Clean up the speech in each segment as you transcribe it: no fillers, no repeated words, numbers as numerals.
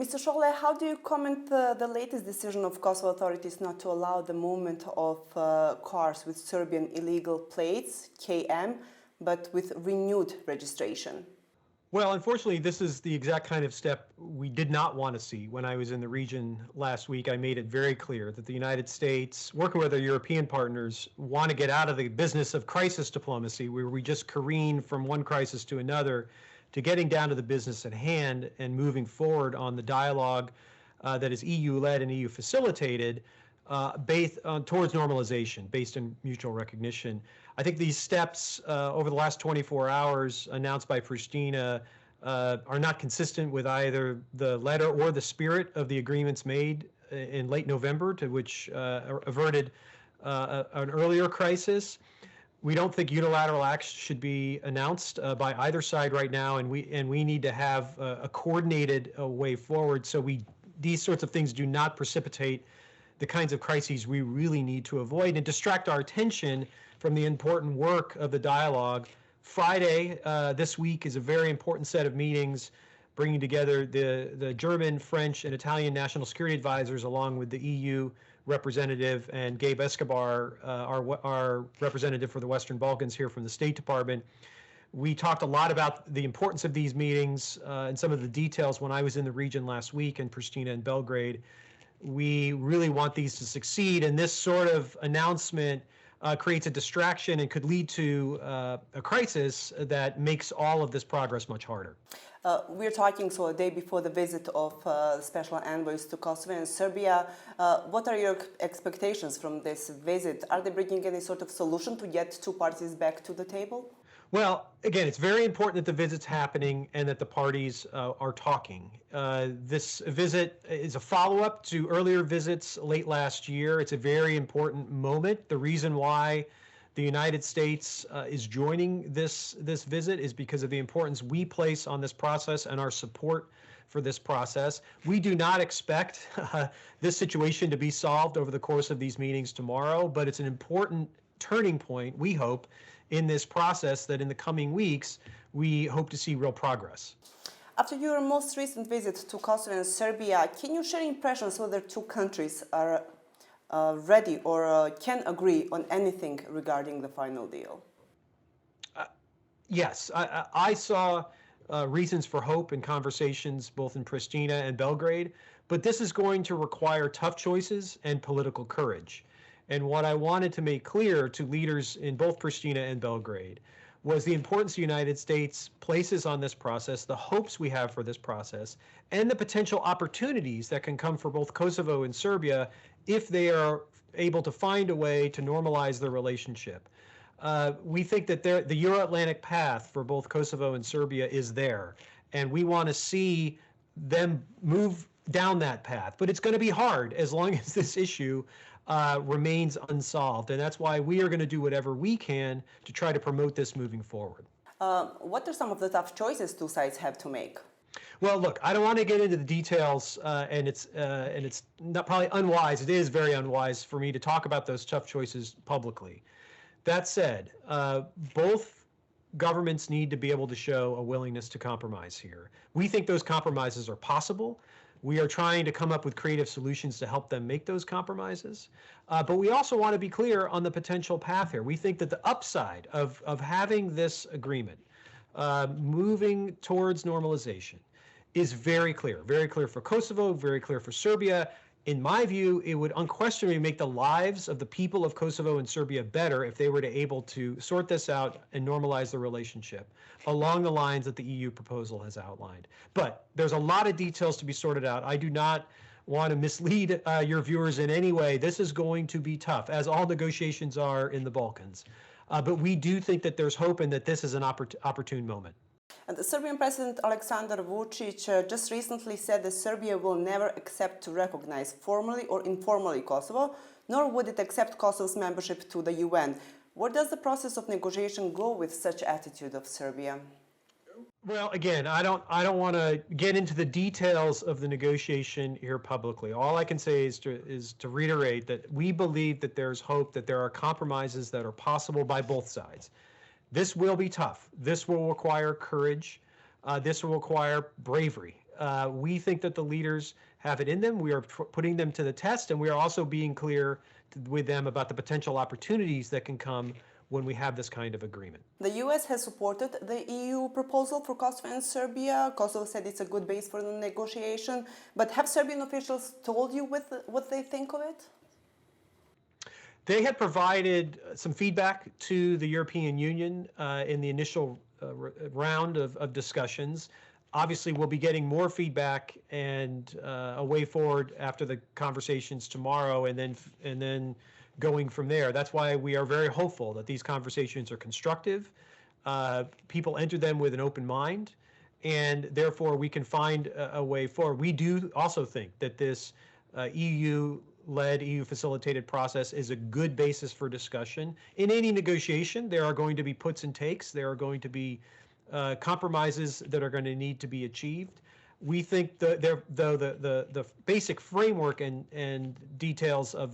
Mr. Chollet, how do you comment the latest decision of Kosovo authorities not to allow the movement of cars with Serbian illegal plates, KM, but with renewed registration? Well, unfortunately, this is the exact kind of step we did not want to see. When I was in the region last week, I made it very clear that the United States, working with our European partners, want to get out of the business of crisis diplomacy, where we just careen from one crisis to another, to getting down to the business at hand and moving forward on the dialogue that is EU-led and EU-facilitated based towards normalization, based on mutual recognition. I think these steps over the last 24 hours announced by Pristina are not consistent with either the letter or the spirit of the agreements made in late November, to which averted an earlier crisis. We don't think unilateral acts should be announced by either side right now, and we need to have a coordinated way forward so these sorts of things do not precipitate the kinds of crises we really need to avoid and distract our attention from the important work of the dialogue. Friday this week is a very important set of meetings bringing together the German, French, and Italian national security advisors along with the EU representative and Gabe Escobar, our representative for the Western Balkans here from the State Department. We talked a lot about the importance of these meetings and some of the details when I was in the region last week in Pristina and Belgrade. We really want these to succeed, and this sort of announcement creates a distraction and could lead to a crisis that makes all of this progress much harder. We're talking a day before the visit of special envoys to Kosovo and Serbia. What are your expectations from this visit? Are they bringing any sort of solution to get two parties back to the table? Well, again, it's very important that the visit's happening and that the parties are talking. This visit is a follow-up to earlier visits late last year. It's a very important moment. The reason why the United States is joining this visit is because of the importance we place on this process and our support for this process. We do not expect this situation to be solved over the course of these meetings tomorrow, but it's an important turning point, we hope, in this process that in the coming weeks, we hope to see real progress. After your most recent visit to Kosovo and Serbia, can you share impressions whether two countries are ready or can agree on anything regarding the final deal? Yes, I saw reasons for hope in conversations both in Pristina and Belgrade, but this is going to require tough choices and political courage. And what I wanted to make clear to leaders in both Pristina and Belgrade was the importance the United States places on this process, the hopes we have for this process, and the potential opportunities that can come for both Kosovo and Serbia if they are able to find a way to normalize their relationship. We think that the Euro-Atlantic path for both Kosovo and Serbia is there, and we want to see them move down that path. But it's going to be hard as long as this issue remains unsolved, and that's why we are going to do whatever we can to try to promote this moving forward. What are some of the tough choices two sides have to make? Well, look, I don't want to get into the details, and it's not probably unwise. It is very unwise for me to talk about those tough choices publicly. That said, both governments need to be able to show a willingness to compromise here. We think those compromises are possible. We are trying to come up with creative solutions to help them make those compromises. But we also want to be clear on the potential path here. We think that the upside of having this agreement, moving towards normalization, is very clear for Kosovo, very clear for Serbia. In my view, it would unquestionably make the lives of the people of Kosovo and Serbia better if they were to able to sort this out and normalize the relationship along the lines that the EU proposal has outlined. But there's a lot of details to be sorted out. I do not want to mislead your viewers in any way. This is going to be tough, as all negotiations are in the Balkans. But we do think that there's hope and that this is an opportune moment. And the Serbian President Aleksandar Vučić just recently said that Serbia will never accept to recognize formally or informally Kosovo, nor would it accept Kosovo's membership to the UN. Where does the process of negotiation go with such attitude of Serbia? Well, again, I don't want to get into the details of the negotiation here publicly. All I can say is to reiterate that we believe that there's hope, that there are compromises that are possible by both sides. This will be tough. This will require courage. This will require bravery. We think that the leaders have it in them. We are putting them to the test, and we are also being clear with them about the potential opportunities that can come when we have this kind of agreement. The US has supported the EU proposal for Kosovo and Serbia. Kosovo said it's a good base for the negotiation, but have Serbian officials told you what they think of it? They had provided some feedback to the European Union in the initial round of discussions. Obviously, we'll be getting more feedback and a way forward after the conversations tomorrow, and then going from there. That's why we are very hopeful that these conversations are constructive. People enter them with an open mind, and therefore we can find a way forward. We do also think that this EU-led, EU-facilitated process is a good basis for discussion. In any negotiation, there are going to be puts and takes. There are going to be compromises that are going to need to be achieved. We think the basic framework and details of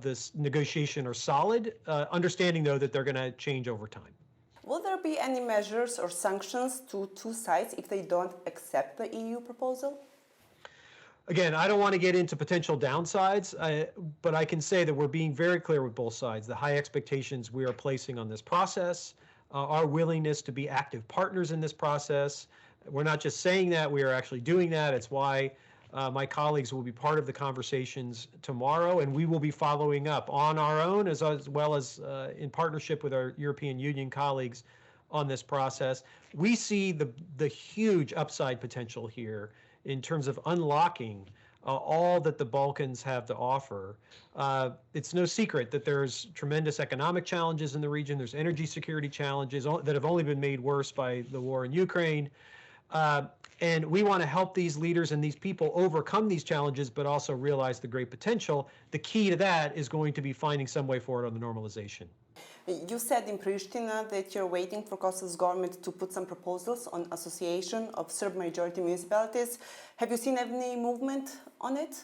this negotiation are solid, understanding, though, that they're going to change over time. Will there be any measures or sanctions to two sides if they don't accept the EU proposal? Again, I don't want to get into potential downsides, but I can say that we're being very clear with both sides. The high expectations we are placing on this process, our willingness to be active partners in this process. We're not just saying that, we are actually doing that. It's why my colleagues will be part of the conversations tomorrow, and we will be following up on our own as well as in partnership with our European Union colleagues on this process. We see the huge upside potential here in terms of unlocking all that the Balkans have to offer. It's no secret that there's tremendous economic challenges in the region. There's energy security challenges that have only been made worse by the war in Ukraine. And we want to help these leaders and these people overcome these challenges, but also realize the great potential. The key to that is going to be finding some way forward on the normalization. You said in Pristina that you're waiting for Kosovo's government to put some proposals on association of Serb-majority municipalities. Have you seen any movement on it?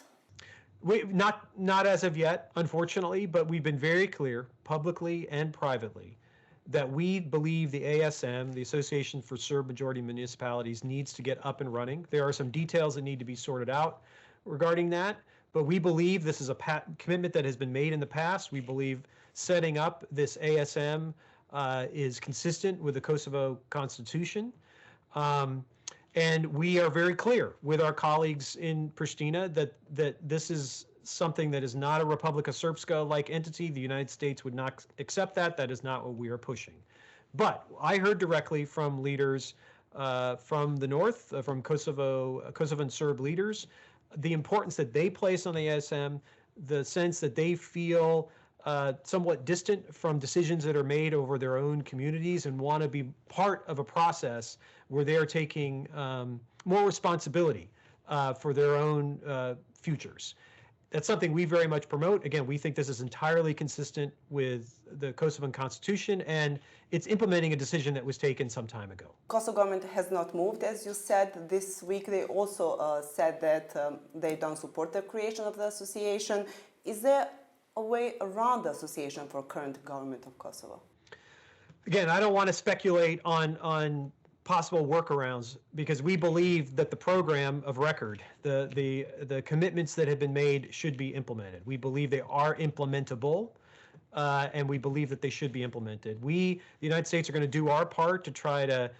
Not as of yet, unfortunately, but we've been very clear, publicly and privately, that we believe the ASM, the Association for Serb-Majority Municipalities, needs to get up and running. There are some details that need to be sorted out regarding that, but we believe this is a commitment that has been made in the past. We believe setting up this ASM is consistent with the Kosovo Constitution. And we are very clear with our colleagues in Pristina that this is something that is not a Republikës Sërpska-like entity. The United States would not accept that. That is not what we are pushing. But I heard directly from leaders from the north, from Kosovan Serb leaders, the importance that they place on the ASM, the sense that they feel somewhat distant from decisions that are made over their own communities and want to be part of a process where they are taking more responsibility for their own futures. That's something we very much promote. Again, we think this is entirely consistent with the Kosovan Constitution, and it's implementing a decision that was taken some time ago. Kosovo government has not moved, as you said. This week they also said that they don't support the creation of the association. Is there a way around the association for current government of Kosovo? Again, I don't want to speculate on possible workarounds, because we believe that the program of record, the commitments that have been made should be implemented. We believe they are implementable, and we believe that they should be implemented. We, the United States, are going to do our part to try to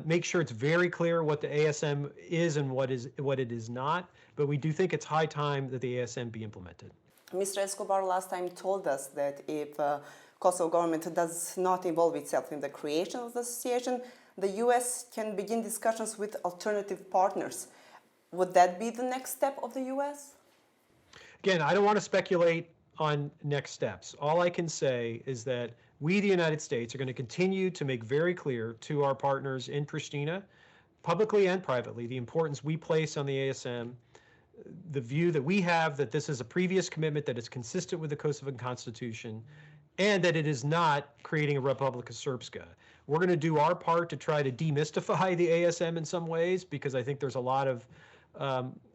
make sure it's very clear what the ASM is and what it is not, but we do think it's high time that the ASM be implemented. Mr. Escobar last time told us that if Kosovo government does not involve itself in the creation of the association, the U.S. can begin discussions with alternative partners. Would that be the next step of the U.S.? Again, I don't want to speculate on next steps. All I can say is that we, the United States, are going to continue to make very clear to our partners in Pristina, publicly and privately, the importance we place on the ASM, the view that we have that this is a previous commitment that is consistent with the Kosovan Constitution, and that it is not creating a Republikës Sërpska. We're going to do our part to try to demystify the ASM in some ways, because I think there's a lot of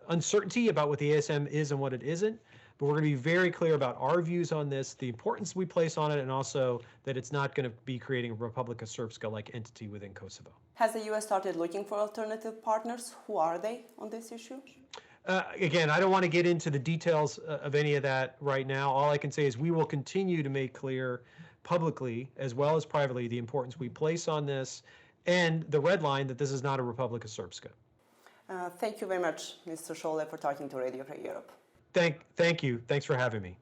uncertainty about what the ASM is and what it isn't. But but we're going to be very clear about our views on this, the importance we place on it, and also that it's not going to be creating a Republikës Sërpska-like entity within Kosovo. Has the U.S. started looking for alternative partners? Who are they on this issue? Again, I don't want to get into the details of any of that right now. All I can say is we will continue to make clear publicly as well as privately the importance we place on this and the red line that this is not a Republikës Sërpska. Thank you very much, Mr. Chollet, for talking to Radio Free Europe. Thank you. Thanks for having me.